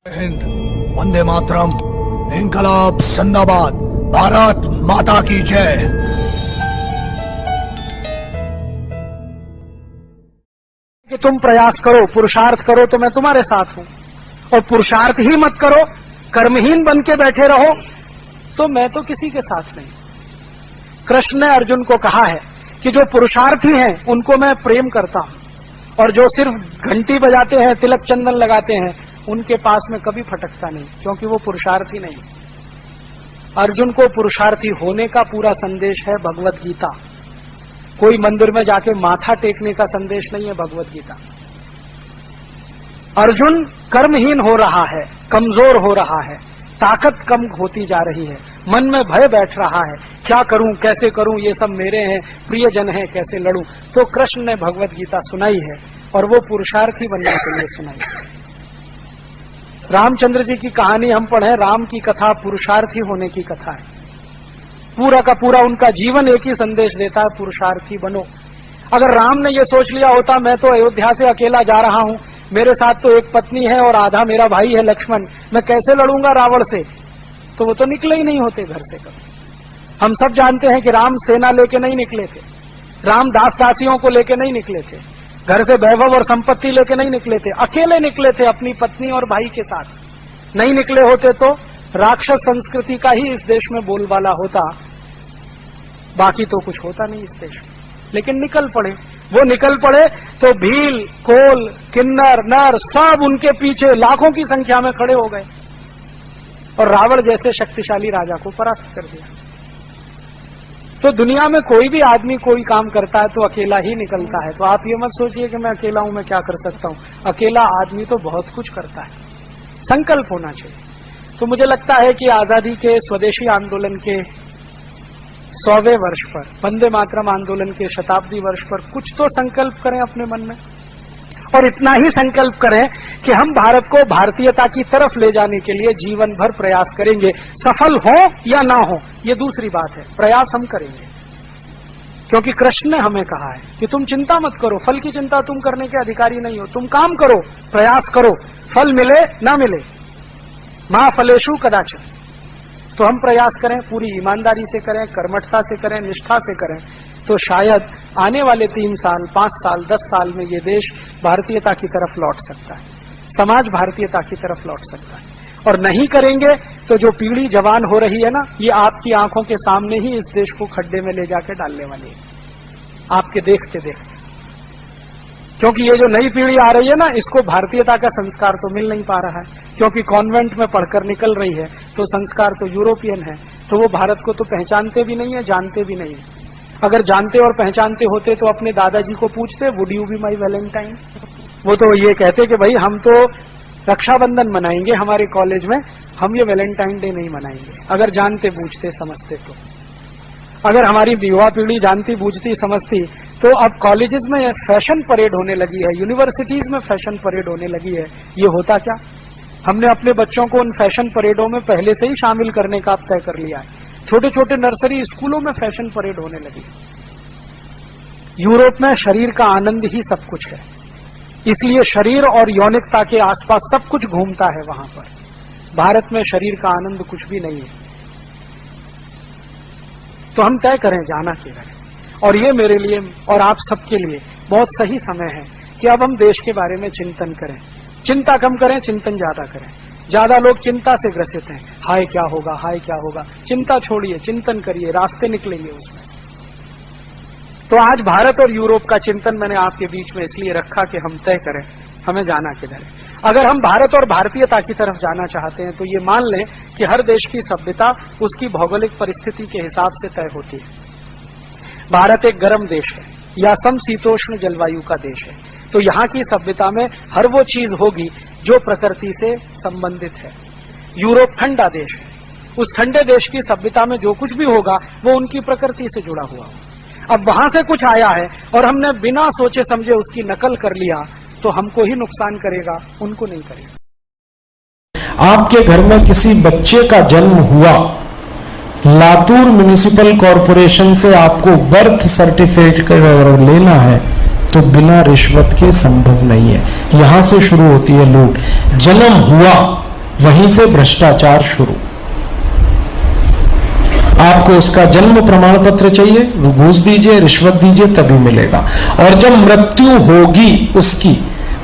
हिंद, वंदे मातरम, इंकलाब जिंदाबाद, भारत माता की जय। कि तुम प्रयास करो, पुरुषार्थ करो तो मैं तुम्हारे साथ हूं, और पुरुषार्थ ही मत करो, कर्महीन बन के बैठे रहो तो मैं तो किसी के साथ नहीं। कृष्ण ने अर्जुन को कहा है कि जो पुरुषार्थी हैं उनको मैं प्रेम करता हूं, और जो सिर्फ घंटी बजाते हैं, तिलक चंदन लगाते हैं, उनके पास में कभी फटकता नहीं, क्योंकि वो पुरुषार्थी नहीं। अर्जुन को पुरुषार्थी होने का पूरा संदेश है भगवत गीता। कोई मंदिर में जाके माथा टेकने का संदेश नहीं है भगवत गीता। अर्जुन कर्महीन हो रहा है, कमजोर हो रहा है, ताकत कम होती जा रही है, मन में भय बैठ रहा है, क्या करूं, कैसे करूं, ये सब मेरे हैं, प्रियजन है, कैसे लड़ूं। तो कृष्ण ने भगवत गीता सुनाई है, और वो पुरुषार्थी बनने के लिए सुनाई है। रामचंद्र जी की कहानी हम पढ़े, राम की कथा पुरुषार्थी होने की कथा है। पूरा का पूरा उनका जीवन एक ही संदेश देता है, पुरुषार्थी बनो। अगर राम ने यह सोच लिया होता मैं तो अयोध्या से अकेला जा रहा हूं, मेरे साथ तो एक पत्नी है और आधा मेरा भाई है लक्ष्मण, मैं कैसे लड़ूंगा रावण से, तो वो तो निकले ही नहीं होते घर से कभी। हम सब जानते हैं कि राम सेना लेके नहीं निकले थे, राम दास दासियों को लेके नहीं निकले थे, घर से वैभव और संपत्ति लेके नहीं निकले थे, अकेले निकले थे अपनी पत्नी और भाई के साथ। नहीं निकले होते तो राक्षस संस्कृति का ही इस देश में बोलबाला होता, बाकी तो कुछ होता नहीं इस देश में। लेकिन निकल पड़े, वो निकल पड़े तो भील, कोल, किन्नर, नर सब उनके पीछे लाखों की संख्या में खड़े हो गए, और रावण जैसे शक्तिशाली राजा को परास्त कर दिया। तो दुनिया में कोई भी आदमी कोई काम करता है तो अकेला ही निकलता है। तो आप ये मत सोचिए कि मैं अकेला हूं, मैं क्या कर सकता हूं। अकेला आदमी तो बहुत कुछ करता है, संकल्प होना चाहिए। तो मुझे लगता है कि आजादी के स्वदेशी आंदोलन के 100वें वर्ष पर, वंदे मातरम आंदोलन के शताब्दी वर्ष पर कुछ तो संकल्प करें अपने मन में, और इतना ही संकल्प करें कि हम भारत को भारतीयता की तरफ ले जाने के लिए जीवन भर प्रयास करेंगे। सफल हो या ना हो ये दूसरी बात है, प्रयास हम करेंगे। क्योंकि कृष्ण ने हमें कहा है कि तुम चिंता मत करो, फल की चिंता तुम करने के अधिकारी नहीं हो, तुम काम करो, प्रयास करो, फल मिले ना मिले, मा फलेषु कदाचन। तो हम प्रयास करें, पूरी ईमानदारी से करें, कर्मठता से करें, निष्ठा से करें, तो शायद आने वाले 3 साल, 5 साल, 10 साल में ये देश भारतीयता की तरफ लौट सकता है, समाज भारतीयता की तरफ लौट सकता है। और नहीं करेंगे तो जो पीढ़ी जवान हो रही है ना, ये आपकी आंखों के सामने ही इस देश को खड्डे में ले जाके डालने वाली है, आपके देखते देखते। क्योंकि ये जो नई पीढ़ी आ रही है ना, इसको भारतीयता का संस्कार तो मिल नहीं पा रहा है, क्योंकि कॉन्वेंट में पढ़कर निकल रही है, तो संस्कार तो यूरोपियन है, तो वो भारत को तो पहचानते भी नहीं है, जानते भी नहीं है। अगर जानते और पहचानते होते तो अपने दादाजी को पूछते, would you be my Valentine. वो तो ये कहते कि भाई हम तो रक्षाबंधन मनाएंगे हमारे कॉलेज में, हम ये वैलेंटाइन डे नहीं मनाएंगे। अगर जानते बूझते समझते तो, अगर हमारी युवा पीढ़ी जानती बूझती समझती तो अब कॉलेजेस में फैशन परेड होने लगी है, यूनिवर्सिटीज में फैशन परेड होने लगी है। ये होता क्या, हमने अपने बच्चों को उन फैशन परेडों में पहले से ही शामिल करने का तय कर लिया है। छोटे छोटे नर्सरी स्कूलों में फैशन परेड होने लगी। यूरोप में शरीर का आनंद ही सब कुछ है, इसलिए शरीर और यौनिकता के आसपास सब कुछ घूमता है वहां पर। भारत में शरीर का आनंद कुछ भी नहीं है। तो हम तय करें जाना किधर है, और ये मेरे लिए और आप सबके लिए बहुत सही समय है कि अब हम देश के बारे में चिंतन करें। चिंता कम करें, चिंतन ज्यादा करें। ज्यादा लोग चिंता से ग्रसित हैं, हाय क्या होगा, हाय क्या होगा। चिंता छोड़िए, चिंतन करिए, रास्ते निकलेंगे उसमें। तो आज भारत और यूरोप का चिंतन मैंने आपके बीच में इसलिए रखा कि हम तय करें हमें जाना किधर है। अगर हम भारत और भारतीयता की तरफ जाना चाहते हैं तो ये मान लें कि हर देश की सभ्यता उसकी भौगोलिक परिस्थिति के हिसाब से तय होती है। भारत एक गर्म देश है या समशीतोष्ण जलवायु का देश है, तो यहाँ की सभ्यता में हर वो चीज होगी जो प्रकृति से संबंधित है। यूरोप ठंडा देश है, उस ठंडे देश की सभ्यता में जो कुछ भी होगा वो उनकी प्रकृति से जुड़ा हुआ होगा। अब वहां से कुछ आया है और हमने बिना सोचे समझे उसकी नकल कर लिया तो हमको ही नुकसान करेगा, उनको नहीं करेगा। आपके घर में किसी बच्चे का जन्म हुआ, लातूर म्युनिसिपल कॉरपोरेशन से आपको बर्थ सर्टिफिकेट लेना है तो बिना रिश्वत के संभव नहीं है। यहां से शुरू होती है लूट। जन्म हुआ वहीं से भ्रष्टाचार शुरू। आपको उसका जन्म प्रमाण पत्र चाहिए, घूस दीजिए, रिश्वत दीजिए, तभी मिलेगा। और जब मृत्यु होगी उसकी,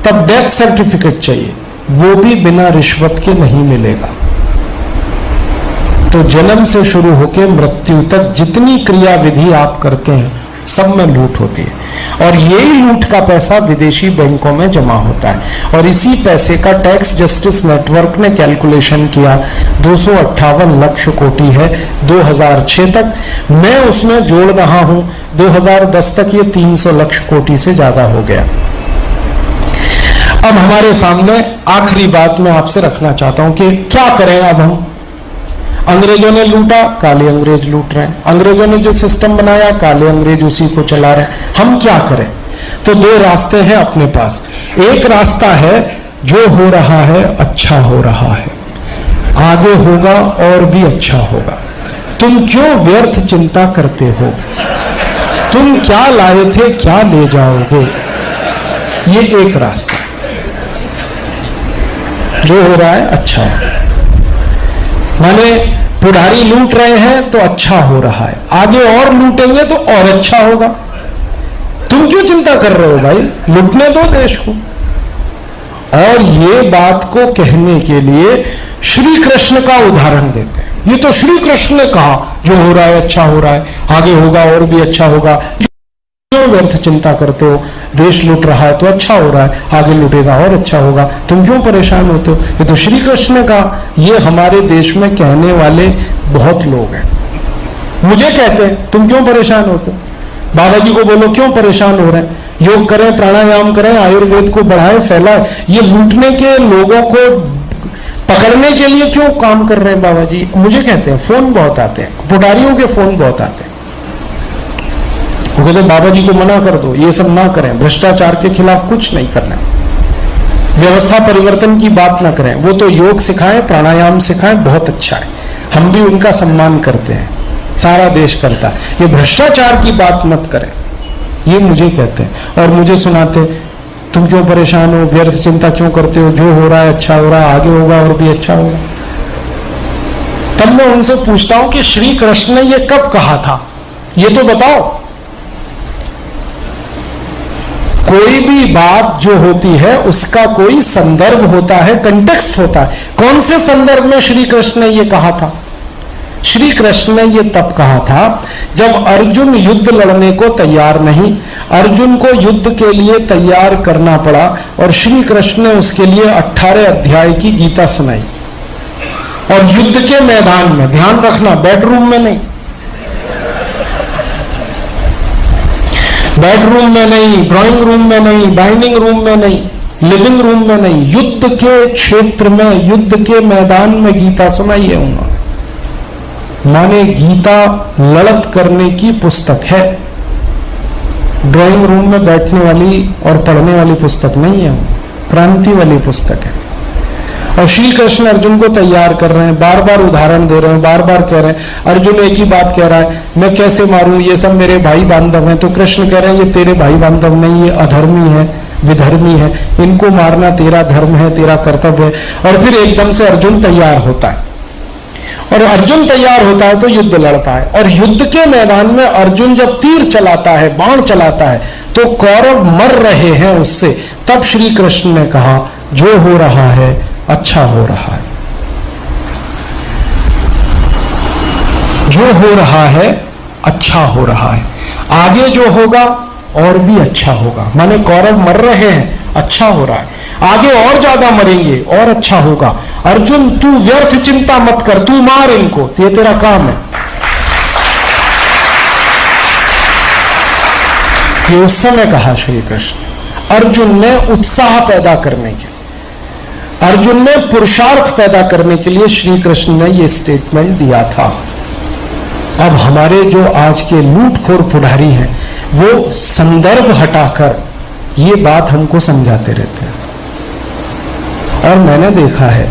तब डेथ सर्टिफिकेट चाहिए, वो भी बिना रिश्वत के नहीं मिलेगा। तो जन्म से शुरू होकर मृत्यु तक जितनी क्रिया विधि आप करते हैं सब में लूट होती है, और यही लूट का पैसा विदेशी बैंकों में जमा होता है। और इसी पैसे का टैक्स जस्टिस नेटवर्क ने कैलकुलेशन किया 258 लाख कोटी है 2006 तक। मैं उसमें जोड़ रहा हूं 2010 तक ये 300 लाख कोटी से ज्यादा हो गया। अब हमारे सामने आखिरी बात मैं आपसे रखना चाहता हूं कि क्या करें अब हम। अंग्रेजों ने लूटा, काले अंग्रेज लूट रहे हैं। अंग्रेजों ने जो सिस्टम बनाया, काले अंग्रेज उसी को चला रहे हैं। हम क्या करें? तो दो रास्ते हैं अपने पास। एक रास्ता है जो हो रहा है अच्छा हो रहा है, आगे होगा और भी अच्छा होगा। तुम क्यों व्यर्थ चिंता करते हो? तुम क्या लाए थे, क्या ले जाओगे? ये एक रास्ता, जो हो रहा है अच्छा है। माने पुढ़ारी लूट रहे हैं तो अच्छा हो रहा है, आगे और लूटेंगे तो और अच्छा होगा। तुम क्यों चिंता कर रहे हो भाई, लूटने दो देश को। और ये बात को कहने के लिए श्री कृष्ण का उदाहरण देते हैं। ये तो श्री कृष्ण ने कहा जो हो रहा है अच्छा हो रहा है, आगे होगा और भी अच्छा होगा। क्यों व्यर्थ चिंता करते हो? देश लूट रहा है तो अच्छा हो रहा है, आगे लूटेगा और अच्छा होगा, तुम क्यों परेशान होते हो? ये तो श्री कृष्ण का। ये हमारे देश में कहने वाले बहुत लोग हैं। मुझे कहते हैं तुम क्यों परेशान होते हो? बाबा जी को बोलो क्यों परेशान हो रहे हैं? योग करें, प्राणायाम करें, आयुर्वेद को बढ़ाएं, फैलाएं। ये लूटने के लोगों को पकड़ने के लिए क्यों काम कर रहे हैं बाबा जी? मुझे कहते हैं, फोन बहुत आते हैं, पुजारियों के फोन बहुत आते हैं। वो कहते बाबा जी को मना कर दो, ये सब ना करें, भ्रष्टाचार के खिलाफ कुछ नहीं करना, व्यवस्था परिवर्तन की बात ना करें। वो तो योग सिखाएं, प्राणायाम सिखाएं, बहुत अच्छा है, हम भी उनका सम्मान करते हैं, सारा देश करता है। ये भ्रष्टाचार की बात मत करें, ये मुझे कहते हैं। और मुझे सुनाते तुम क्यों परेशान हो, व्यर्थ चिंता क्यों करते हो, जो हो रहा है अच्छा हो रहा है, आगे होगा और भी अच्छा होगा। तब मैं उनसे पूछता हूं कि श्री कृष्ण ने ये कब कहा था, ये तो बताओ। कोई भी बात जो होती है उसका कोई संदर्भ होता है, कंटेक्स्ट होता है। कौन से संदर्भ में श्री कृष्ण ने यह कहा था? श्री कृष्ण ने यह तब कहा था जब अर्जुन युद्ध लड़ने को तैयार नहीं, अर्जुन को युद्ध के लिए तैयार करना पड़ा, और श्री कृष्ण ने उसके लिए 18 अध्याय की गीता सुनाई। और युद्ध के मैदान में, ध्यान रखना, बेडरूम में नहीं, बेडरूम में नहीं, ड्राइंग रूम में नहीं, डाइनिंग रूम में नहीं, लिविंग रूम में नहीं, युद्ध के क्षेत्र में, युद्ध के मैदान में गीता सुनाई है उन्होंने। माने गीता लड़त करने की पुस्तक है, ड्राइंग रूम में बैठने वाली और पढ़ने वाली पुस्तक नहीं है, क्रांति वाली पुस्तक है। और श्री कृष्ण अर्जुन को तैयार कर रहे हैं, बार बार उदाहरण दे रहे हैं, बार बार कह रहे हैं। अर्जुन एक ही बात कह रहा है, मैं कैसे मारूं, ये सब मेरे भाई बांधव हैं। तो कृष्ण कह रहे हैं ये तेरे भाई बांधव नहीं, ये अधर्मी है, विधर्मी है, इनको मारना तेरा धर्म है, तेरा कर्तव्य है। और फिर एकदम से अर्जुन तैयार होता है, और अर्जुन तैयार होता है तो युद्ध लड़ता है। और युद्ध के मैदान में अर्जुन जब तीर चलाता है, बाण चलाता है, तो कौरव मर रहे हैं उससे। तब श्री कृष्ण ने कहा जो हो रहा है अच्छा हो रहा है, जो हो रहा है अच्छा हो रहा है, आगे जो होगा और भी अच्छा होगा। माने कौरव मर रहे हैं, अच्छा हो रहा है, आगे और ज्यादा मरेंगे और अच्छा होगा। अर्जुन तू व्यर्थ चिंता मत कर, तू मार इनको, ये तेरा काम है। ये उस समय कहा श्री कृष्ण। अर्जुन ने उत्साह पैदा करने के, अर्जुन ने पुरुषार्थ पैदा करने के लिए श्री कृष्ण ने यह स्टेटमेंट दिया था। अब हमारे जो आज के लूटखोर पुढ़ारी हैं वो संदर्भ हटाकर ये बात हमको समझाते रहते हैं। और मैंने देखा है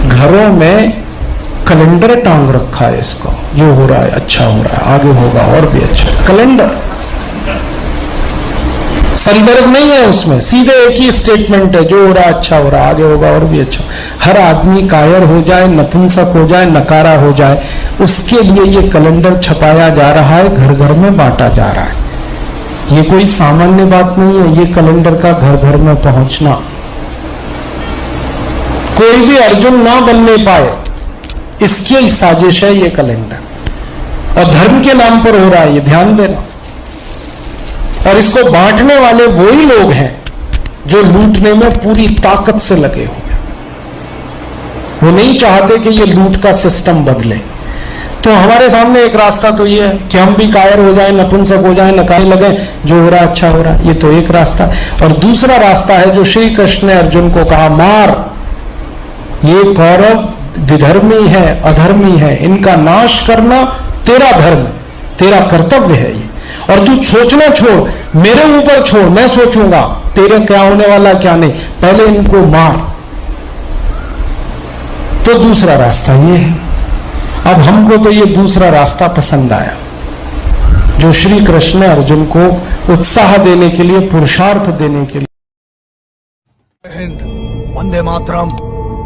घरों में कैलेंडर टांग रखा है इसको, जो हो रहा है अच्छा हो रहा है, आगे होगा और भी अच्छा। कैलेंडर संदर्भ नहीं है उसमें, सीधे एक ही स्टेटमेंट है, जो हो रहा अच्छा हो रहा, आगे होगा और भी अच्छा। हर आदमी कायर हो जाए, नपुंसक हो जाए, नकारा हो जाए, उसके लिए ये कैलेंडर छपाया जा रहा है, घर घर में बांटा जा रहा है। ये कोई सामान्य बात नहीं है, ये कैलेंडर का घर घर में पहुंचना। कोई भी अर्जुन ना बनने पाए, इसकी साजिश है ये कैलेंडर, और धर्म के नाम पर हो रहा है, ये ध्यान देना। और इसको बांटने वाले वही लोग हैं जो लूटने में पूरी ताकत से लगे हुए। वो नहीं चाहते कि ये लूट का सिस्टम बदले। तो हमारे सामने एक रास्ता तो ये है कि हम भी कायर हो जाए, नपुंसक हो जाए, नकारे लगे, जो हो रहा अच्छा हो रहा, ये तो एक रास्ता। और दूसरा रास्ता है जो श्री कृष्ण ने अर्जुन को कहा, मार, ये कौरव विधर्मी है, अधर्मी है, इनका नाश करना तेरा धर्म, तेरा कर्तव्य है ये। और तू सोचना छोड़, मेरे ऊपर छोड़, मैं सोचूंगा तेरे क्या होने वाला क्या नहीं, पहले इनको मार। तो दूसरा रास्ता ये है। अब हमको तो ये दूसरा रास्ता पसंद आया, जो श्री कृष्ण ने अर्जुन को उत्साह देने के लिए, पुरुषार्थ देने के लिए। हिंद, वंदे मातरम,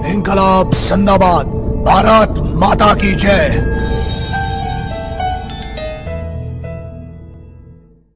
इंकलाब जिंदाबाद, भारत माता की जय।